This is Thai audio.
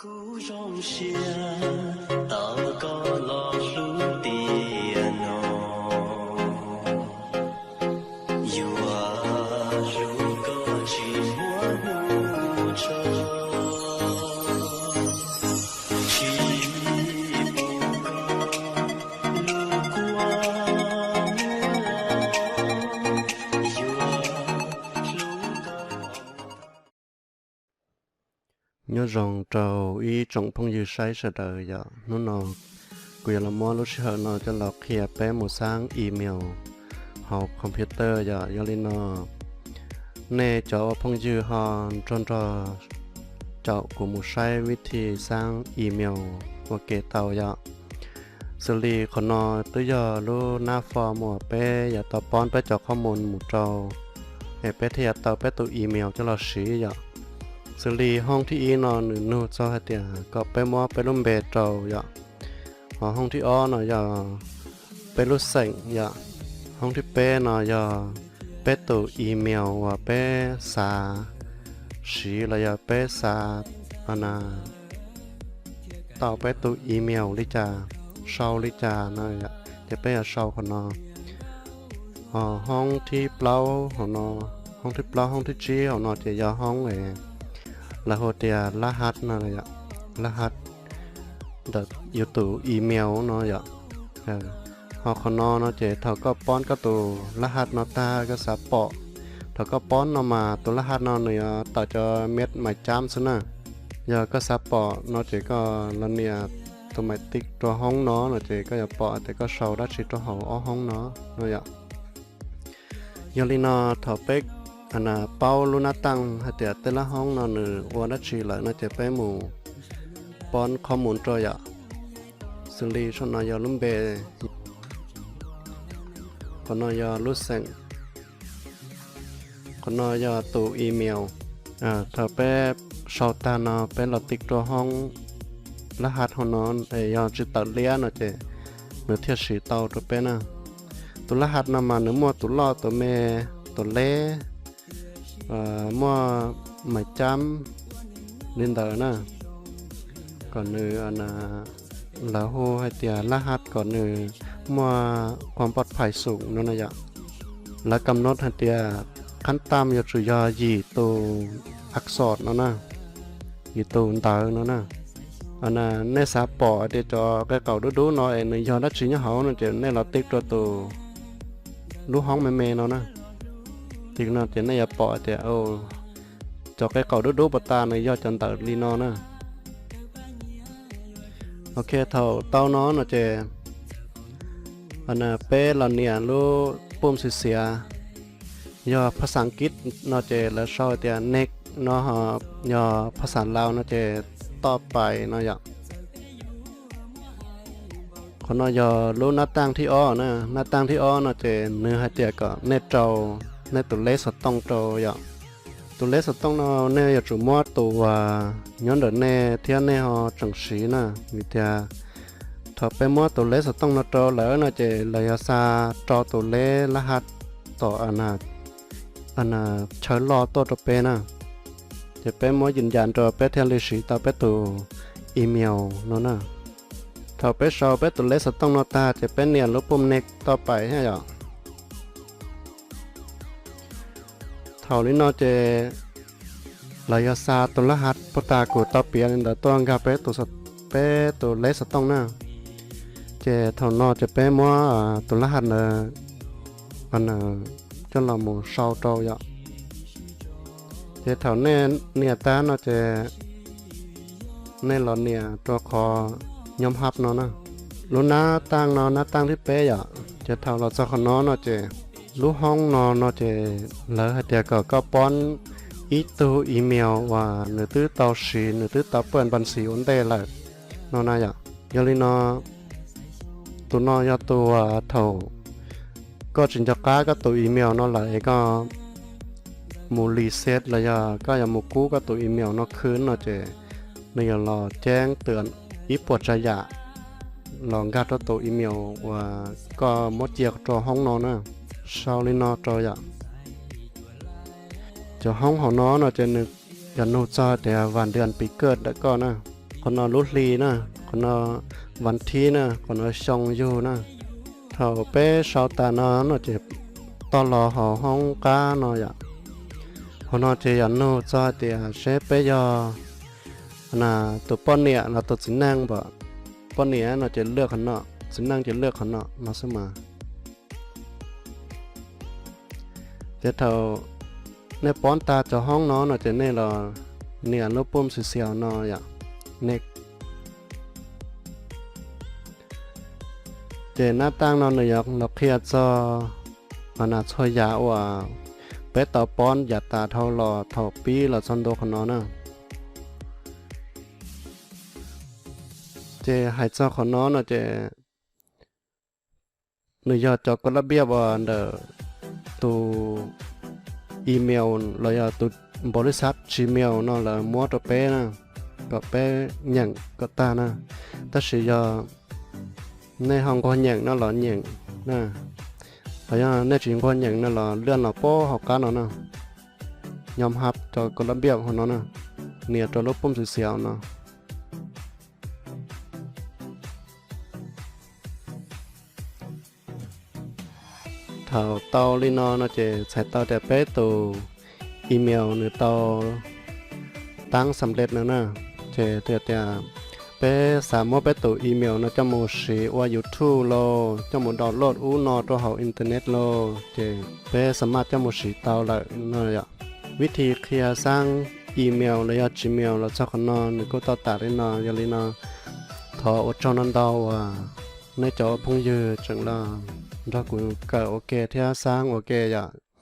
故乡下，大家拉路电哦，有啊，如果寂寞无常，去不高路过有啊，如果。nhớ rằng trâu ý trong phong như sai sẽ đời giờ nó quỳ là mua lúc sợ nó cho lọc kia bé một sáng email học computer giờ giờ lên nó nè cho phong như họ cho cháu của một saiวิธีสร้างอีเมลว่าเกตเอาgiờ xử lýคนnó tới giờ lúcหน้าฟอร์มเป้อย่าต่อป้อนไปเจาะข้อมูลหมู่เจ้าเอเป้ที่จะต่อไปตัวอีเมลจะเราสีgiờ xử lýห้องที่อีนอนหรือนู่นchoให้เตียก็ไปมัวไปรุ่มเบจเอาอย่าห้องที่อ้อเนาะอย่าไปรุ่เซ็งอย่าห้องที่เป้เนาะอย่าเป้ตัวอีเมลว่าเป้สาสีละอย่าเป้สาอันน่ะต่อไปตัวอีเมลลิจ่าเช่าลิจ่าเนาะอย่าจะเป้เช่าคนเนาะห้องที่เปล่าของเนาะห้องที่เปล่าห้องที่จี้ของเนาะจะอย่าห้องเลยแล้วหัวเตียรหัสนั่นเลยอะรหัสเด็กอยู่ตู้อีเมลเนาะอย่าพอคนนอนเนาะเจ๊เขาก็ป้อนก็ตัวรหัสเนาะตาก็สับเปาะเขาก็ป้อนเนาะมาตัวรหัสเนาะเนี่ยต่อจะเม็ดหมายจำซะนะอย่าก็สับเปาะเนาะเจ๊ก็แล้วเนี่ยตัวหมายติ๊กตัวห้องเนาะเจ๊ก็อย่าเปาะแต่ก็เช่าได้ชิตัวเขาอ้อห้องเนาะอย่าลีเนาะถอเป็กอันน่ะเป้าลูนาตังให้แต่ละห้องนอนหนึ่งวันละชีเลยน่าจะไปหมู่ป้อนข้อมูลตัวอย่าสิริชนนายลุ่มเบคนนายลุ่เซงคนนายตู้อีเมลถ้าไปชาวตาเนาะไปเราติ๊กตัวห้องรหัสห้องนอนยอจิตตัดเลี้ยเนาะเจเนื้อเทียสีเตาตัวเป็นน่ะตัวรหัสนำมาเนื้อมัวตัวล่อตัวเมตัวเล่มัวหมายจำลินเดอร์นะก่อนหนึ่งอันน่ะแล้วโหให้เตียรหัสก่อนหนึ่งมัวความปลอดภัยสูงนั่นนะยะแล้วกำหนดให้เตียขั้นตามยศยายีตัวอักษรนั่นนะยีตัวเตอร์นั่นนะอันน่ะในสาปอเดี๋ยวจอแกเก่าดูหน่อยในยอดดัชนีเขาเนี่ยจะในเราติ๊กตัวรู้ห้องแม่เนาะนะทีนั้นจะในยาปอจะเอาจอกแกเก่าดูปตาในยอดจันตร์ลีนอนะโอเคเท่าเต้าน้อนะเจอันน่ะเป้เราเนี่ยรู้ปุ่มเสียยอภาษาอังกฤษนะเจแล้วชอบเตียเน็กเนาะยอภาษาลาวนะเจต่อไปเนาะอย่างคนน้อยอรู้หน้าตั้งที่อ้อนะหน้าตั้งที่อ้อนะเจเนื้อให้เตียก็เน็ตเจ้าในตัวเลขสต้องโตอย่างตัวเลขสต้องเราเนี่ยอยากจุ่มว่าตัวย้อนเดินเนี่ยเที่ยเนี่ยhọจังสีนะมีเทียถ้าไปมั่วตัวเลขสต้องเราโตแล้วนะเจระยะซาโตตัวเลขรหัสต่ออันน่ะใช้รอตัวเป็นนะจะไปมั่วยืนยันตัวไปเทียนลิสีต่อไปตัวอีเมลนั่นนะถ้าไปชอบไปตัวเลขสต้องเราตาจะเป็นเนี่ยลบปุ่มเน็กต่อไปให้หรอเท่านี้เนาะเจระยะซาตัวรหัสปตากูต่อเปลี่ยนแต่ตัวกับไปตัวไปตัวเลขสต้องนะเจเท่าเนาะจะไปมั่วตัวรหัสอันจนเราหมู่เศร้าโตอย่าเจเท่าเนี่ยตาเนาะเจในเราเนี่ยตัวคอยอมรับเนาะนะรู้หน้าตั้งเนาะหน้าตั้งที่เป๊ะอย่าจะเท่าเราจะขนเนาะเจรู้ห้องนอนเนาะเจแล้วให้เดี๋ยวก็ป้อนอีตัวอีเมลว่าเนื้อตื้อเตาสีเนื้อตื้อเตาเปิดบัญชีอุ่นได้เลยเนาะนะอย่าลีเนาะตัวนอยตัวเท่าก็จินจักร้าก็ตัวอีเมลเนาะเลยก็มูรีเซ็ตเลยก็อย่ามูกู้ก็ตัวอีเมลเนาะคืนเนาะเจเนี่ยรอแจ้งเตือนอีปวดใจยะลองกัดตัวอีเมลว่าก็มดเจียกตัวห้องนอนนะชาวลินอตัวอย่าจะห้องของน้องเนาะจะนึกอย่าโน้ตจอแต่วันเดือนปีเกิดแล้วก็นะ คนนอลุลีนะคนนอวันที่นะคนนอชงอยู่นะเท่าเป้ชาวตานอนอเจ็บตอนรอหอห้องก้านอยากคนนอเจียนโนจอเตียเชเปยอน่ะตัวป้อนเนี่ยเราตัวสินนางบ่ป้อนเนี่ยเราจะเลือกคนนอสินนางจะเลือกคนนอมาสมาเจ้าเท่าในป้อนตาจะห้องน้องเราจะเนี่ยเราเนี่ยลบปุ่มเสียวๆนออยากเน็กเจหน้าตั้งนอนอยากเราเครียดจอมันอาจช่วยยาว่าเป๊ะต่อป้อนอย่าตาเท่าหลอเท่าปีหลอซันโดคนนอนนะเจหายเจ้าคนนอนเจหนูอยากจอกระเบียบว่าเดอตูอีเมลเราอยากตูบริษัท Gmail เนาะแล้วมัวตัวเป้นะก็เป้อย่างก็ตานะแต่สิอยากในห้องก็อย่างนั่นหรออย่างนะแต่ยังในจริงก็อย่างนั่นหรอเลื่อนหรอโป้หอกกันเนาะนะยอมรับจอกระเบียบของเรานะเนี่ยตัวลบปุ่มเสียวๆเนาะเท่าเตาลีนอเจใช้เตาแต่เป้ตัวอีเมลหรือเตาตั้งสำเร็จแล้วนะเจเตียเป้สามารถไปตัวอีเมลนะจะโมชีว่ายูทูบโลจะโมดาวน์โหลดอูนอตัวเขาอินเทอร์เน็ตโลเจเป้สามารถจะโมชีเตาเลยนะวิธีเคลียร์สร้างอีเมลหรือ Gmail แล้วจะคนนอนก็ต่อตัดได้นอนอย่าลืมนะทออดจอนันดาวในจอพงยืดจังละถ้ากูเกิดโอเคที่สร้างโอเคอย่า